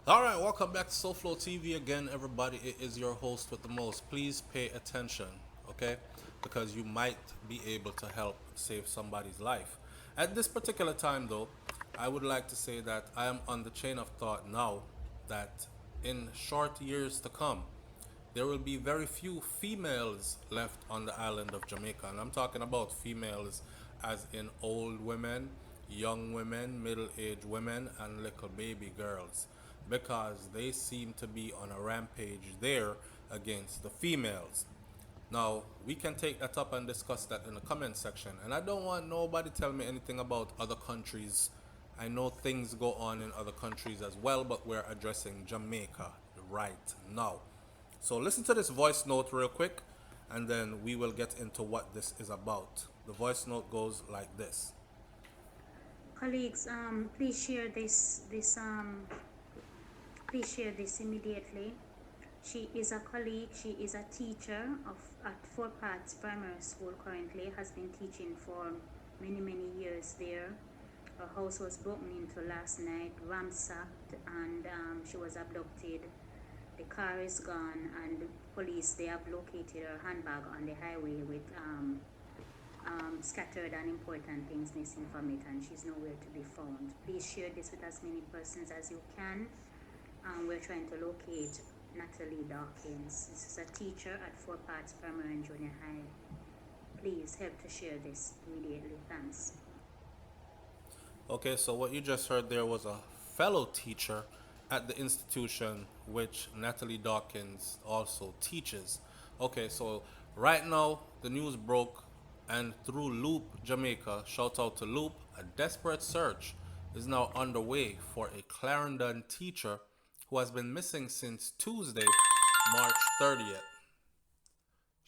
All right, welcome back to SouFLoTV again, everybody. It is your host with the most. Please pay attention, okay? Because you might be able to help save somebody's life. At this particular time, though, I would like to say that I am on the chain of thought now that in short years to come, there will be very few females left on the island of Jamaica. And I'm talking about females as in old women, young women, middle aged women, and little baby girls. Because they seem to be on a rampage there against the females. Now, we can take that up and discuss that in the comment section. And I don't want nobody tell me anything about other countries. I know things go on in other countries as well, but we're addressing Jamaica right now. So listen to this voice note real quick, and then we will get into what this is about. The voice note goes like this. Colleagues, please share this immediately. She is a colleague, she is a teacher at Four Paths Primary School currently, has been teaching for many years there. Her house was broken into last night, ransacked, and she was abducted. The car is gone, and the police, they have located her handbag on the highway with scattered and important things missing from it, and she's nowhere to be found. Please share this with as many persons as you can. We're trying to locate Natalie Dawkins. This is a teacher at Four Parts Primary and Junior High. Please help to share this immediately. Thanks. Okay, so what you just heard there was a fellow teacher at the institution which Natalie Dawkins also teaches. Okay, so right now the news broke, and through Loop Jamaica, shout out to Loop, a desperate search is now underway for a Clarendon teacher who has been missing since Tuesday, March 30th.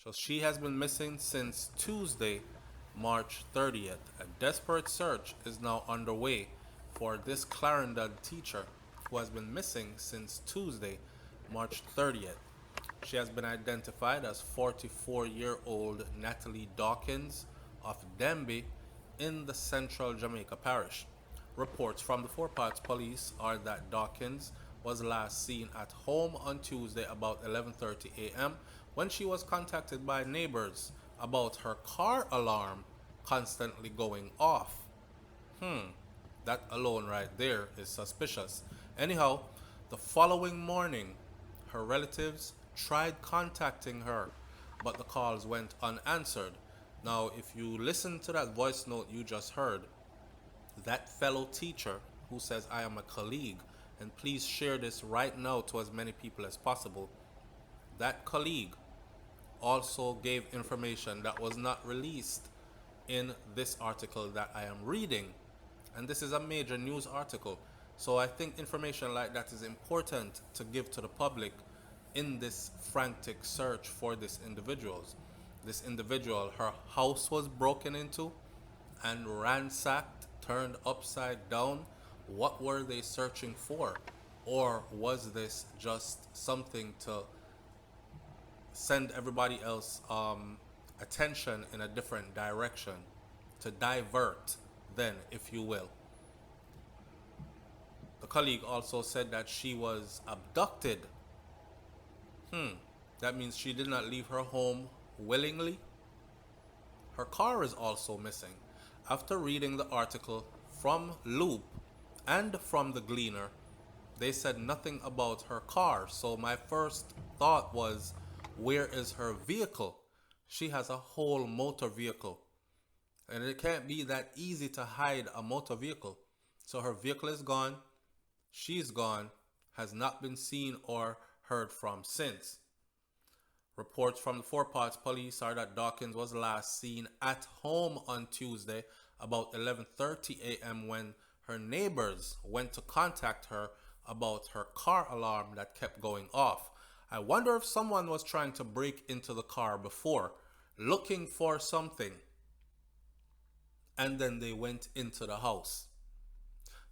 So she has been missing since Tuesday, March 30th. A desperate search is now underway for this Clarendon teacher who has been missing since Tuesday, March 30th. She has been identified as 44-year-old Natalie Dawkins of Denby in the central Jamaica parish. Reports from the Four Parts Police are that Dawkins was last seen at home on Tuesday about 11:30 a.m. when she was contacted by neighbors about her car alarm constantly going off. That alone right there is suspicious. Anyhow, the following morning, her relatives tried contacting her, but the calls went unanswered. Now, if you listen to that voice note you just heard, that fellow teacher who says, I am a colleague, and please share this right now to as many people as possible, that colleague also gave information that was not released in this article that I am reading. And this is a major news article. So I think information like that is important to give to the public in this frantic search for this individuals. This individual, her house was broken into and ransacked, turned upside down. What were they searching for? Or was this just something to send everybody else attention in a different direction, to divert, then, if you will? The colleague also said that she was abducted. That means she did not leave her home willingly. Her car is also missing. After reading the article from Loop and from the Gleaner, they said nothing about her car. So my first thought was, where is her vehicle? She has a whole motor vehicle. And it can't be that easy to hide a motor vehicle. So her vehicle is gone. She's gone. Has not been seen or heard from since. Reports from the Four Parts Police are that Dawkins was last seen at home on Tuesday about 11:30 a.m. when her neighbors went to contact her about her car alarm that kept going off. I wonder if someone was trying to break into the car before, looking for something, and then they went into the house.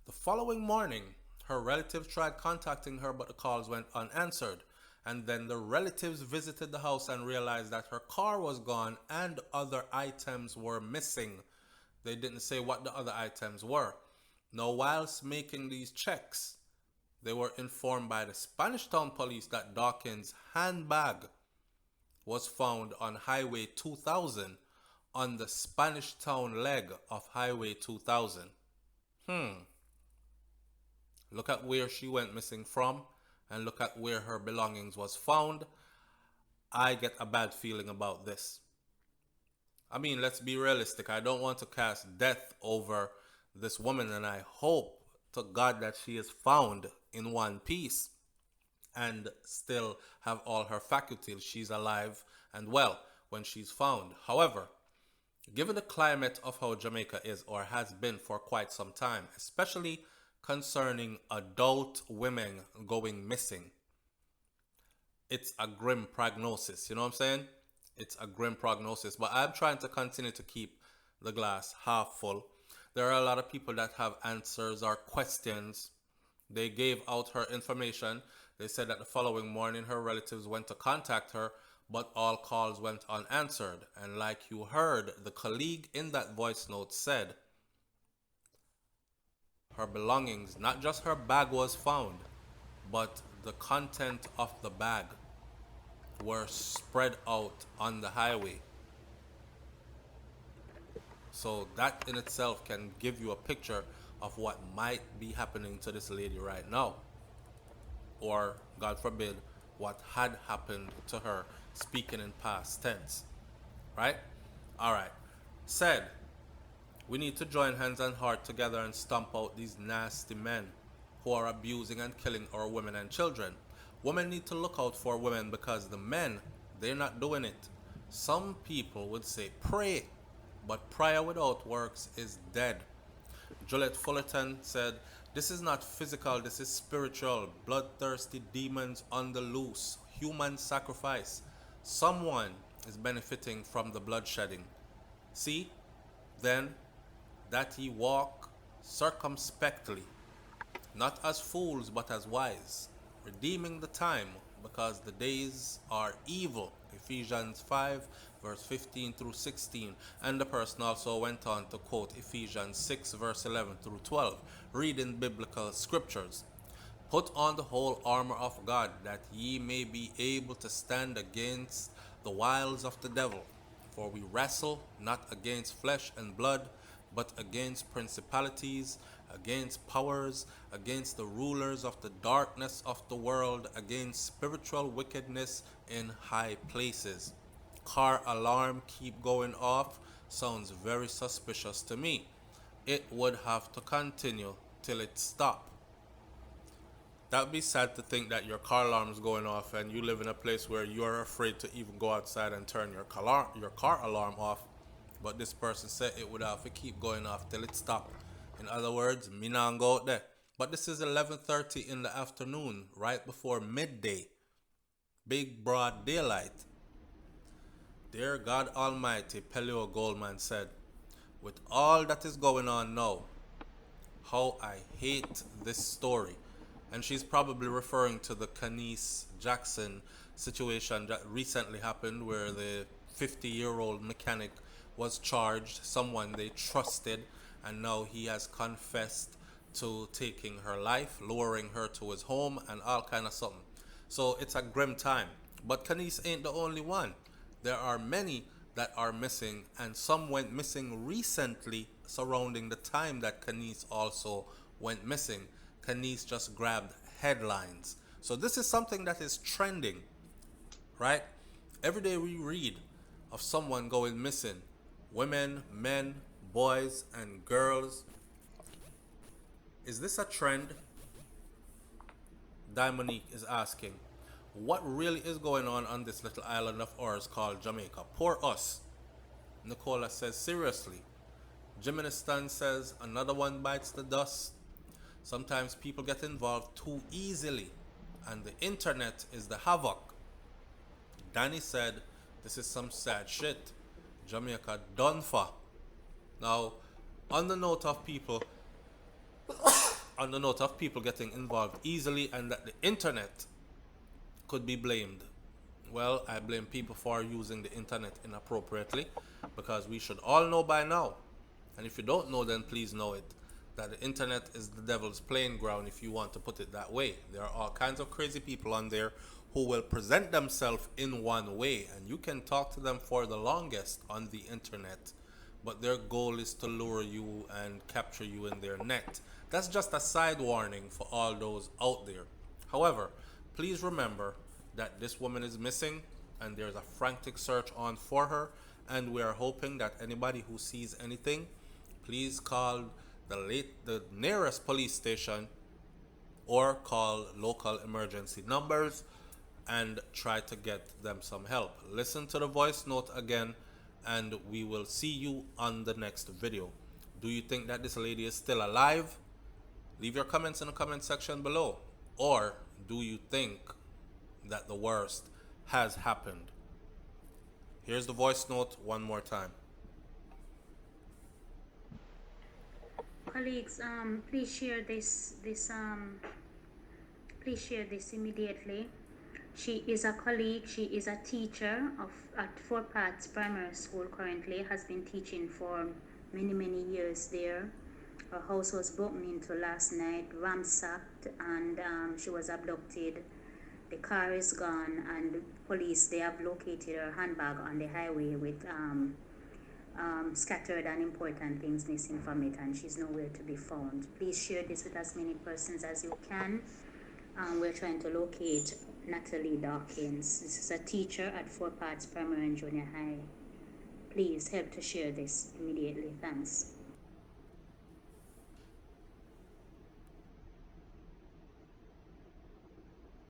The following morning, her relatives tried contacting her, but the calls went unanswered. And then the relatives visited the house and realized that her car was gone and other items were missing. They didn't say what the other items were. Now, whilst making these checks, they were informed by the Spanish Town police that Dawkins' handbag was found on Highway 2000 on the Spanish Town leg of Highway 2000. Look at where she went missing from and look at where her belongings was found. I get a bad feeling about this. I mean, let's be realistic. I don't want to cast death over this woman, and I hope to God that she is found in one piece and still have all her faculties. She's alive and well when she's found. However, given the climate of how Jamaica is or has been for quite some time, especially concerning adult women going missing, it's a grim prognosis. You know what I'm saying? It's a grim prognosis. But I'm trying to continue to keep the glass half full. There are a lot of people that have answers or questions. They gave out her information. They said that the following morning her relatives went to contact her, but all calls went unanswered. And like you heard, the colleague in that voice note said her belongings, not just her bag was found, but the content of the bag were spread out on the highway. So that in itself can give you a picture of what might be happening to this lady right now. Or, God forbid, what had happened to her, speaking in past tense. Right? Alright. Said, we need to join hands and heart together and stomp out these nasty men who are abusing and killing our women and children. Women need to look out for women because the men, they're not doing it. Some people would say pray, but prayer without works is dead. Juliet Fullerton said, this is not physical, this is spiritual. Bloodthirsty demons on the loose. Human sacrifice. Someone is benefiting from the bloodshedding. See, then, that ye walk circumspectly, not as fools but as wise, redeeming the time because the days are evil. Ephesians 5 verse 15 through 16. And the person also went on to quote Ephesians 6 verse 11 through 12, reading biblical scriptures. Put on the whole armor of God, that ye may be able to stand against the wiles of the devil. For we wrestle not against flesh and blood, but against principalities, against powers, against the rulers of the darkness of the world, against spiritual wickedness in high places. Car alarm keep going off sounds very suspicious to me. It would have to continue till it stops. That'd be sad to think that your car alarm is going off and you live in a place where you're afraid to even go outside and turn your car alarm off. But this person said it would have to keep going off till it stopped. In other words, me not go out there. But this is 11:30 in the afternoon, right before midday. Big broad daylight. Dear God Almighty, Peleo Goldman said, with all that is going on now, how I hate this story. And she's probably referring to the Kanice Jackson situation that recently happened where the 50-year-old mechanic was charged, someone they trusted, and now he has confessed to taking her life, lowering her to his home, and all kind of something. So it's a grim time. But Kanice ain't the only one. There are many that are missing, and some went missing recently surrounding the time that Kanice also went missing. Kanice just grabbed headlines. So this is something that is trending, right? Every day we read of someone going missing. Women, men, boys, and girls. Is this a trend? Dimonique is asking. What really is going on this little island of ours called Jamaica? Poor us. Nicola says, seriously. Jiministan says, another one bites the dust. Sometimes people get involved too easily, and the internet is the havoc. Danny said, this is some sad shit. Jamaica done for. Now, on the note of people getting involved easily and that the internet could be blamed. Well, I blame people for using the internet inappropriately, because we should all know by now. And if you don't know, then please know it, that the internet is the devil's playing ground, if you want to put it that way. There are all kinds of crazy people on there who will present themselves in one way, and you can talk to them for the longest on the internet, but their goal is to lure you and capture you in their net. That's just a side warning for all those out there. However, please remember that this woman is missing and there's a frantic search on for her, and we are hoping that anybody who sees anything, please call the nearest police station or call local emergency numbers and try to get them some help. Listen to the voice note again, and we will see you on the next video. Do you think that this lady is still alive? Leave your comments in the comment section below. Or do you think that the worst has happened? Here's the voice note one more time. Colleagues, please share please share this immediately. She is a colleague, she is a teacher at Four Paths Primary School currently, has been teaching for many years there. Her house was broken into last night, ransacked, and she was abducted. The car is gone, and police, they have located her handbag on the highway with scattered and important things missing from it, and she's nowhere to be found. Please share this with as many persons as you can. We're trying to locate Natalie Dawkins. This is a teacher at Four Paths Primary and Junior High. Please help to share this immediately. Thanks.